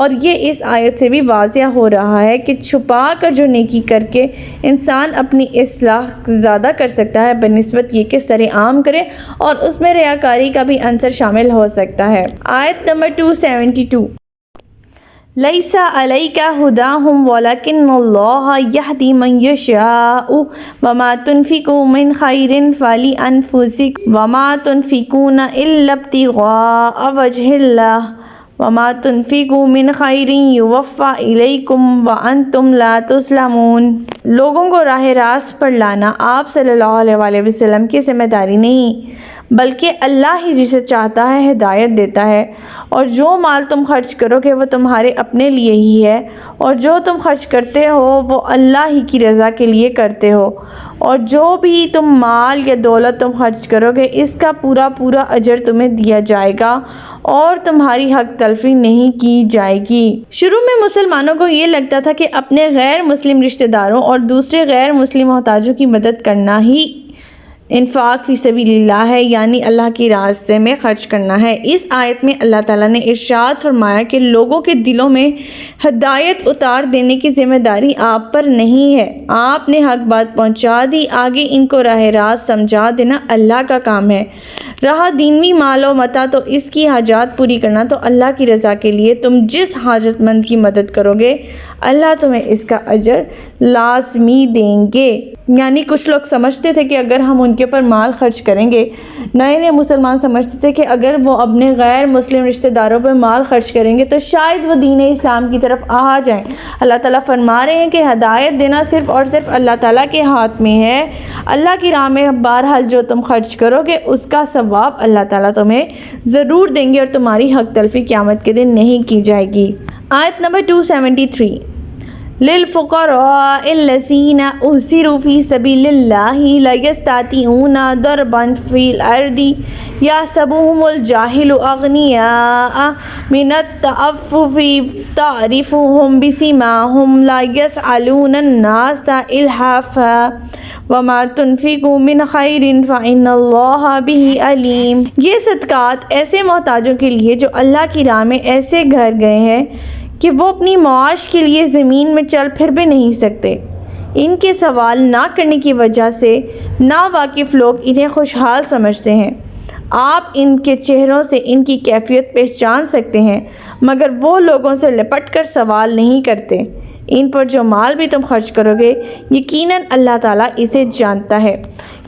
اور یہ اس آیت سے بھی واضح ہو رہا ہے کہ چھپا کر جو نیکی کر کے انسان اپنی اصلاح زیادہ کر سکتا ہے بنسبت یہ کہ سر عام کرے، اور اس میں ریاکاری کا بھی عنصر شامل ہو سکتا ہے۔ آیت نمبر 272، لَيْسَ عَلَيْكَ هُدَاهُمْ وَلَكِنَّ اللَّهَ يَهْدِي مَن يَشَاءُ وَمَا تُنْفِقُوا مِنْ خَيْرٍ فَلِأَنفُسِكُمْ وَمَا تُنْفِقُونَ إِلَّا ابْتِغَاءَ وَجْهِ اللَّهِ وَمَا تُنْفِقُوا مِنْ خَيْرٍ يُوَفَّ إِلَيْكُمْ وَأَنْتُمْ لَا تُظْلَمُونَ۔ لوگوں کو راہ راست پر لانا آپ صلی اللہ علیہ وسلم کی ذمہ داری نہیں، بلکہ اللہ ہی جسے چاہتا ہے ہدایت دیتا ہے، اور جو مال تم خرچ کرو گے وہ تمہارے اپنے لیے ہی ہے، اور جو تم خرچ کرتے ہو وہ اللہ ہی کی رضا کے لیے کرتے ہو، اور جو بھی تم مال یا دولت تم خرچ کرو گے اس کا پورا اجر تمہیں دیا جائے گا، اور تمہاری حق تلفی نہیں کی جائے گی۔ شروع میں مسلمانوں کو یہ لگتا تھا کہ اپنے غیر مسلم رشتہ داروں اور دوسرے غیر مسلم محتاجوں کی مدد کرنا ہی انفاق فی سبیل اللہ ہے، یعنی اللہ کے راستے میں خرچ کرنا ہے۔ اس آیت میں اللہ تعالیٰ نے ارشاد فرمایا کہ لوگوں کے دلوں میں ہدایت اتار دینے کی ذمہ داری آپ پر نہیں ہے، آپ نے حق بات پہنچا دی، آگے ان کو راہ راست سمجھا دینا اللہ کا کام ہے۔ رہا دینی مال و متاع تو اس کی حاجات پوری کرنا تو اللہ کی رضا کے لیے تم جس حاجت مند کی مدد کرو گے اللہ تمہیں اس کا اجر لازمی دیں گے۔ یعنی کچھ لوگ سمجھتے تھے کہ اگر ہم ان کے اوپر مال خرچ کریں گے، نئے مسلمان سمجھتے تھے کہ اگر وہ اپنے غیر مسلم رشتہ داروں پر مال خرچ کریں گے تو شاید وہ دین اسلام کی طرف آ جائیں۔ اللہ تعالیٰ فرما رہے ہیں کہ ہدایت دینا صرف اور صرف اللہ تعالیٰ کے ہاتھ میں ہے۔ اللہ کی راہ میں بہرحال جو تم خرچ کرو گے اس کا ثواب اللہ تعالیٰ تمہیں ضرور دیں گے، اور تمہاری حق تلفی قیامت کے دن نہیں کی جائے گی۔ آیت نمبر 273، لِلْفُقَرَاءِ الَّذِينَ أُحْصِرُوا فِي سَبِيلِ اللَّهِ لَا يَسْتَطِيعُونَ ضَرْبًا فِي الْأَرْضِ يَحْسَبُهُمُ الْجَاهِلُ أَغْنِيَاءَ مِنَ التَّعَفُّفِ تَعْرِفُهُم بِسِيمَاهُمْ لَا يَسْأَلُونَ النَّاسَ إِلْحَافًا وَمَا تُنْفِقُوا مِنْ خَيْرٍ فَإِنَّ اللَّهَ بِهِ عَلِيمٌ۔ یہ صدقات ایسے محتاجوں کے لیے جو اللہ کی راہ میں ایسے گھر گئے ہیں کہ وہ اپنی معاش کے لیے زمین میں چل پھر بھی نہیں سکتے۔ ان کے سوال نہ کرنے کی وجہ سے ناواقف لوگ انہیں خوشحال سمجھتے ہیں۔ آپ ان کے چہروں سے ان کی کیفیت پہچان سکتے ہیں، مگر وہ لوگوں سے لپٹ کر سوال نہیں کرتے۔ ان پر جو مال بھی تم خرچ کرو گے یقیناً اللہ تعالیٰ اسے جانتا ہے۔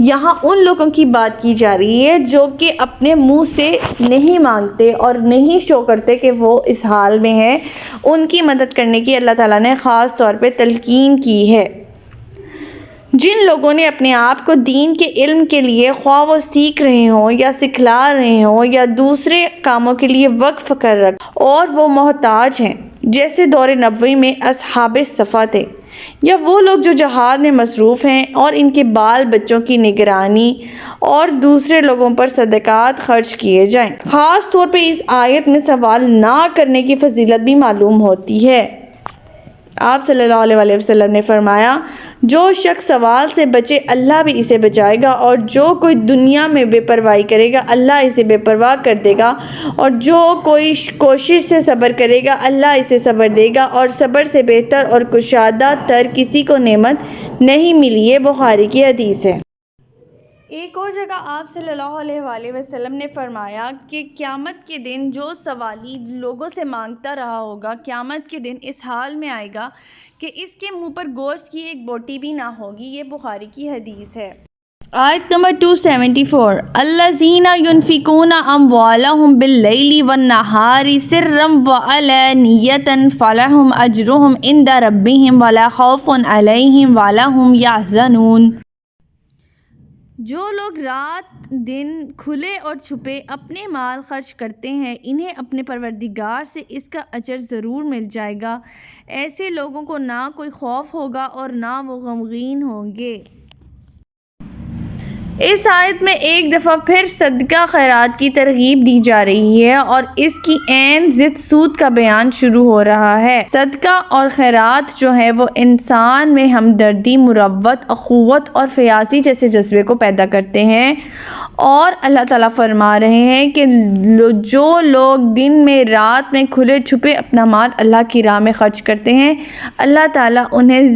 یہاں ان لوگوں کی بات کی جا رہی ہے جو کہ اپنے منہ سے نہیں مانگتے اور نہیں شو کرتے کہ وہ اس حال میں ہیں، ان کی مدد کرنے کی اللہ تعالیٰ نے خاص طور پہ تلقین کی ہے۔ جن لوگوں نے اپنے آپ کو دین کے علم کے لیے خواہ وہ سیکھ رہے ہوں یا سکھلا رہے ہوں یا دوسرے کاموں کے لیے وقف کر رکھا اور وہ محتاج ہیں، جیسے دور نبوی میں اصحاب صفا تھے، یا وہ لوگ جو جہاد میں مصروف ہیں اور ان کے بال بچوں کی نگرانی اور دوسرے لوگوں پر صدقات خرچ کیے جائیں۔ خاص طور پہ اس آیت میں سوال نہ کرنے کی فضیلت بھی معلوم ہوتی ہے۔ آپ صلی اللہ علیہ وسلم نے فرمایا، جو شخص سوال سے بچے اللہ بھی اسے بچائے گا، اور جو کوئی دنیا میں بے پرواہی کرے گا اللہ اسے بے پرواہ کر دے گا، اور جو کوئی کوشش سے صبر کرے گا اللہ اسے صبر دے گا، اور صبر سے بہتر اور کشادہ تر کسی کو نعمت نہیں ملی۔ یہ بخاری کی حدیث ہے۔ ایک اور جگہ آپ صلی اللہ علیہ وسلم نے فرمایا کہ قیامت کے دن جو سوالی لوگوں سے مانگتا رہا ہوگا قیامت کے دن اس حال میں آئے گا کہ اس کے منہ پر گوشت کی ایک بوٹی بھی نہ ہوگی۔ یہ بخاری کی حدیث ہے۔ آیت نمبر 274، الذین ینفقون اموالہم باللیل والنہار سرا وعلانیۃ فلہم اجرہم عند ربہم ولا خوف علیہم ولا ہم یحزنون۔ جو لوگ رات دن کھلے اور چھپے اپنے مال خرچ کرتے ہیں انہیں اپنے پروردگار سے اس کا اجر ضرور مل جائے گا۔ ایسے لوگوں کو نہ کوئی خوف ہوگا اور نہ وہ غمگین ہوں گے۔ اس آیت میں ایک دفعہ پھر صدقہ خیرات کی ترغیب دی جا رہی ہے اور اس کی عین ضد سود کا بیان شروع ہو رہا ہے۔ صدقہ اور خیرات جو ہے وہ انسان میں ہمدردی، مروت، اخوت اور فیاضی جیسے جذبے کو پیدا کرتے ہیں اور اللہ تعالیٰ فرما رہے ہیں کہ جو لوگ دن میں رات میں کھلے چھپے اپنا مال اللہ کی راہ میں خرچ کرتے ہیں اللہ تعالیٰ انہیں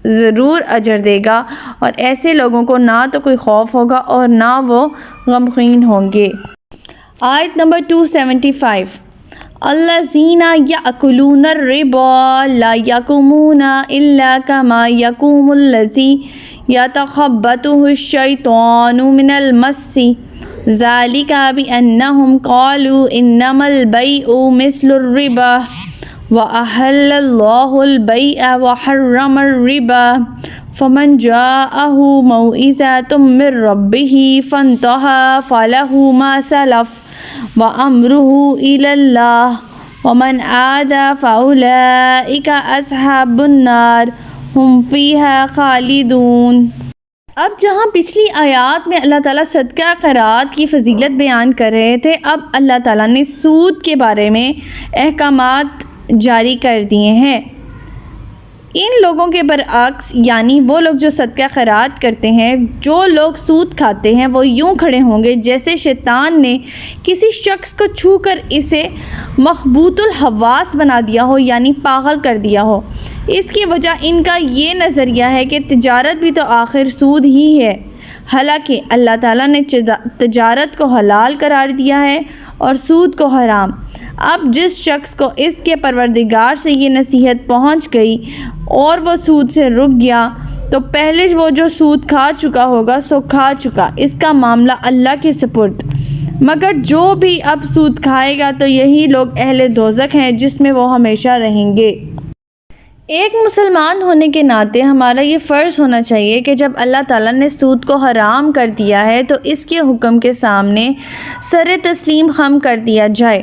ضرور اجر دے گا، اور ایسے لوگوں کو نہ تو کوئی خوف ہوگا اور نہ وہ غمگین ہوں گے۔ آیت نمبر 275 الذین یأکلون الربا لا یقومون الا کما یقوم الذی یتخبطہ الشیطان من المس ذلک بأنہم قالوا انما البیع مثل الربا وأحل اللہ البیع وحرم الربا فمن جاءہ موعظۃ من ربہ فانتہى فلہ ما سلف وأمره إلى الله ومن عاد فأولئك أصحاب النار هم فيها خالدون۔ اب جہاں پچھلی آیات میں اللہ تعالیٰ صدقہ خیرات کی فضیلت بیان کر رہے تھے، اب اللہ تعالیٰ نے سود کے بارے میں احکامات جاری کر دیے ہیں۔ ان لوگوں کے برعکس، یعنی وہ لوگ جو صدقہ خیرات کرتے ہیں، جو لوگ سود کھاتے ہیں، وہ یوں کھڑے ہوں گے جیسے شیطان نے کسی شخص کو چھو کر اسے مخبوط الحواس بنا دیا ہو، یعنی پاگل کر دیا ہو۔ اس کی وجہ ان کا یہ نظریہ ہے کہ تجارت بھی تو آخر سود ہی ہے، حالانکہ اللہ تعالیٰ نے تجارت کو حلال قرار دیا ہے اور سود کو حرام۔ اب جس شخص کو اس کے پروردگار سے یہ نصیحت پہنچ گئی اور وہ سود سے رک گیا، تو پہلے وہ جو سود کھا چکا ہوگا سو کھا چکا، اس کا معاملہ اللہ کے سپرد۔ مگر جو بھی اب سود کھائے گا تو یہی لوگ اہل دوزخ ہیں جس میں وہ ہمیشہ رہیں گے۔ ایک مسلمان ہونے کے ناطے ہمارا یہ فرض ہونا چاہیے کہ جب اللہ تعالیٰ نے سود کو حرام کر دیا ہے تو اس کے حکم کے سامنے سر تسلیم خم کر دیا جائے،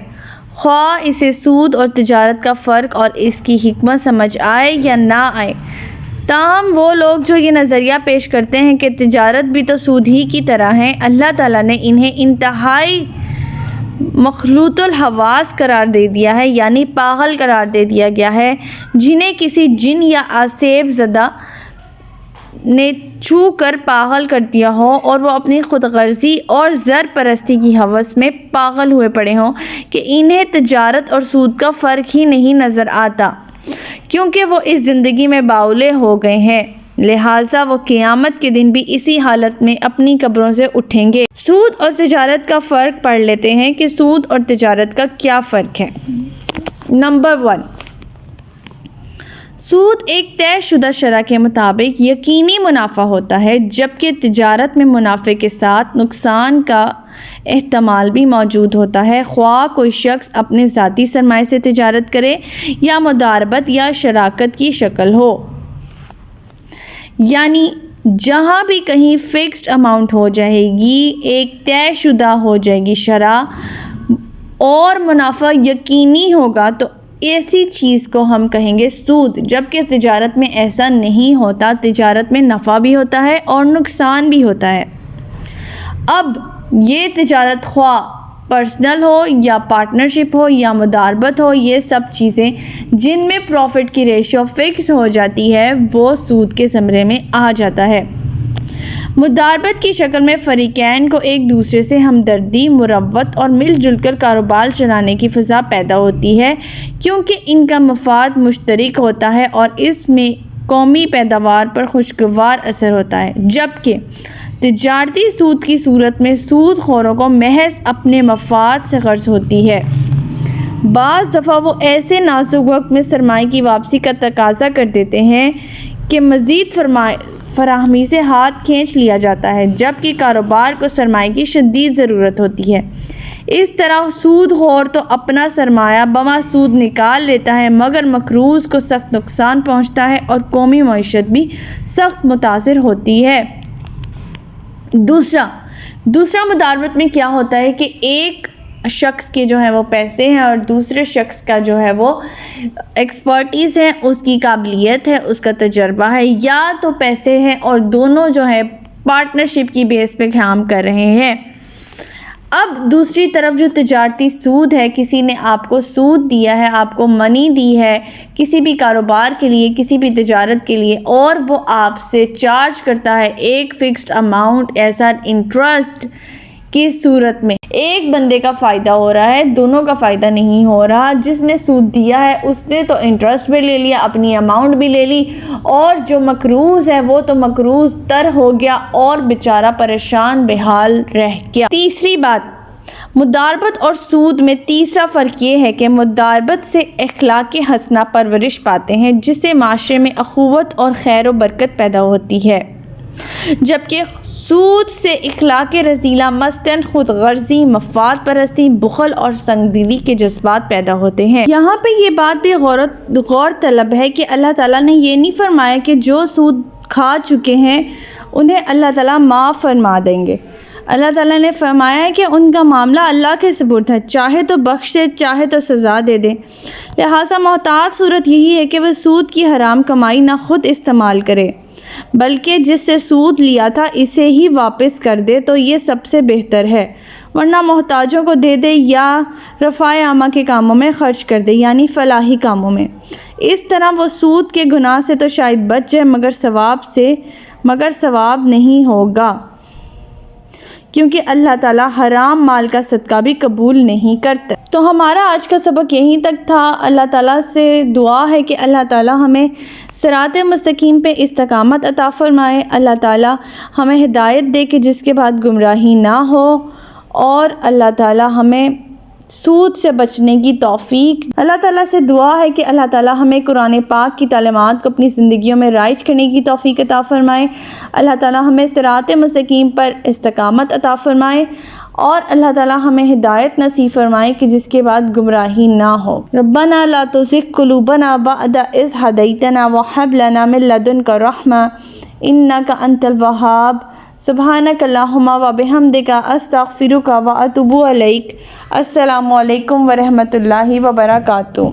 خواہ اسے سود اور تجارت کا فرق اور اس کی حکمت سمجھ آئے یا نہ آئے۔ تاہم وہ لوگ جو یہ نظریہ پیش کرتے ہیں کہ تجارت بھی تو سود ہی کی طرح ہے، اللہ تعالیٰ نے انہیں انتہائی مخلوط الحواس قرار دے دیا ہے، یعنی پاگل قرار دے دیا گیا ہے، جنہیں کسی جن یا آسیب زدہ نے چھو کر پاگل کر دیا ہو اور وہ اپنی خود غرضی اور زر پرستی کی ہوس میں پاگل ہوئے پڑے ہوں کہ انہیں تجارت اور سود کا فرق ہی نہیں نظر آتا، کیونکہ وہ اس زندگی میں باولے ہو گئے ہیں، لہٰذا وہ قیامت کے دن بھی اسی حالت میں اپنی قبروں سے اٹھیں گے۔ سود اور تجارت کا فرق پڑھ لیتے ہیں کہ سود اور تجارت کا کیا فرق ہے۔ نمبر 1، سود ایک طے شدہ شرح کے مطابق یقینی منافع ہوتا ہے، جبکہ تجارت میں منافع کے ساتھ نقصان کا احتمال بھی موجود ہوتا ہے، خواہ کوئی شخص اپنے ذاتی سرمایہ سے تجارت کرے یا مداربت یا شراکت کی شکل ہو۔ یعنی جہاں بھی کہیں فکسڈ اماؤنٹ ہو جائے گی، ایک طے شدہ ہو جائے گی شرح اور منافع یقینی ہوگا، تو ایسی چیز کو ہم کہیں گے سود، جبکہ تجارت میں ایسا نہیں ہوتا۔ تجارت میں نفع بھی ہوتا ہے اور نقصان بھی ہوتا ہے۔ اب یہ تجارت خواہ پرسنل ہو یا پارٹنرشپ ہو یا مداربت ہو، یہ سب چیزیں جن میں پروفٹ کی ریشو فکس ہو جاتی ہے وہ سود کے زمرے میں آ جاتا ہے۔ مداربت کی شکل میں فریقین کو ایک دوسرے سے ہمدردی، مروت اور مل جل کر کاروبار چلانے کی فضا پیدا ہوتی ہے، کیونکہ ان کا مفاد مشترک ہوتا ہے اور اس میں قومی پیداوار پر خوشگوار اثر ہوتا ہے، جبکہ تجارتی سود کی صورت میں سود خوروں کو محض اپنے مفاد سے غرض ہوتی ہے۔ بعض دفعہ وہ ایسے نازک وقت میں سرمایہ کی واپسی کا تقاضا کر دیتے ہیں کہ مزید فراہمی سے ہاتھ کھینچ لیا جاتا ہے، جبکہ کاروبار کو سرمایہ کی شدید ضرورت ہوتی ہے۔ اس طرح سود خور تو اپنا سرمایہ بما سود نکال لیتا ہے، مگر مقروض کو سخت نقصان پہنچتا ہے اور قومی معیشت بھی سخت متاثر ہوتی ہے۔ دوسرا مداربت میں کیا ہوتا ہے کہ ایک شخص کے جو ہے وہ پیسے ہیں اور دوسرے شخص کا جو ہے وہ ایکسپرٹیز ہے، اس کی قابلیت ہے، اس کا تجربہ ہے، یا تو پیسے ہیں اور دونوں جو ہے پارٹنرشپ کی بیس پہ کام کر رہے ہیں۔ اب دوسری طرف جو تجارتی سود ہے، کسی نے آپ کو سود دیا ہے، آپ کو منی دی ہے کسی بھی کاروبار کے لیے، کسی بھی تجارت کے لیے، اور وہ آپ سے چارج کرتا ہے ایک فکسڈ اماؤنٹ ایسا انٹرسٹ کی صورت میں، ایک بندے کا فائدہ ہو رہا ہے، دونوں کا فائدہ نہیں ہو رہا۔ جس نے سود دیا ہے اس نے تو انٹرسٹ بھی لے لیا، اپنی اماؤنٹ بھی لے لی، اور جو مقروض ہے وہ تو مقروض تر ہو گیا اور بیچارہ پریشان بحال رہ گیا۔ تیسری بات، مضاربت اور سود میں تیسرا فرق یہ ہے کہ مضاربت سے اخلاق حسنہ پرورش پاتے ہیں، جس سے معاشرے میں اخوت اور خیر و برکت پیدا ہوتی ہے، جبکہ سود سے اخلاق رذیلہ مثلاً خود غرضی، مفاد پرستی، بخل اور سنگ دلی کے جذبات پیدا ہوتے ہیں۔ یہاں پہ یہ بات بھی غور طلب ہے کہ اللہ تعالیٰ نے یہ نہیں فرمایا کہ جو سود کھا چکے ہیں انہیں اللہ تعالیٰ معاف فرما دیں گے۔ اللہ تعالیٰ نے فرمایا ہے کہ ان کا معاملہ اللہ کے سپرد ہے، چاہے تو بخش دے، چاہے تو سزا دے دے۔ لہٰذا محتاط صورت یہی ہے کہ وہ سود کی حرام کمائی نہ خود استعمال کرے، بلکہ جس سے سود لیا تھا اسے ہی واپس کر دے تو یہ سب سے بہتر ہے، ورنہ محتاجوں کو دے دے یا رفع عامہ کے کاموں میں خرچ کر دے، یعنی فلاحی کاموں میں۔ اس طرح وہ سود کے گناہ سے تو شاید بچ جائے مگر ثواب نہیں ہوگا، کیونکہ اللہ تعالیٰ حرام مال کا صدقہ بھی قبول نہیں کرتا۔ تو ہمارا آج کا سبق یہیں تک تھا۔ اللہ تعالیٰ سے دعا ہے کہ اللہ تعالیٰ ہمیں صراط مستقیم پہ استقامت عطا فرمائے، اللہ تعالیٰ ہمیں ہدایت دے کہ جس کے بعد گمراہی نہ ہو، اور اللہ تعالیٰ ہمیں سود سے بچنے کی توفیق۔ اللہ تعالیٰ سے دعا ہے کہ اللہ تعالیٰ ہمیں قرآن پاک کی تعلیمات کو اپنی زندگیوں میں رائج کرنے کی توفیق عطا فرمائے، اللہ تعالیٰ ہمیں صراط مستقیم پر استقامت عطا فرمائے، اور اللہ تعالیٰ ہمیں ہدایت نصیب فرمائے کہ جس کے بعد گمراہی نہ ہو۔ ربنا لا تزغ قلوبنا بعد اذ ہدیتنا وہب لنا من لدنک رحمۃ انک انت الوہاب۔ سبحانک اللہم وبحمدک استغفرک واتوب الیک۔ السلام علیکم ورحمۃ اللہ وبرکاتہ۔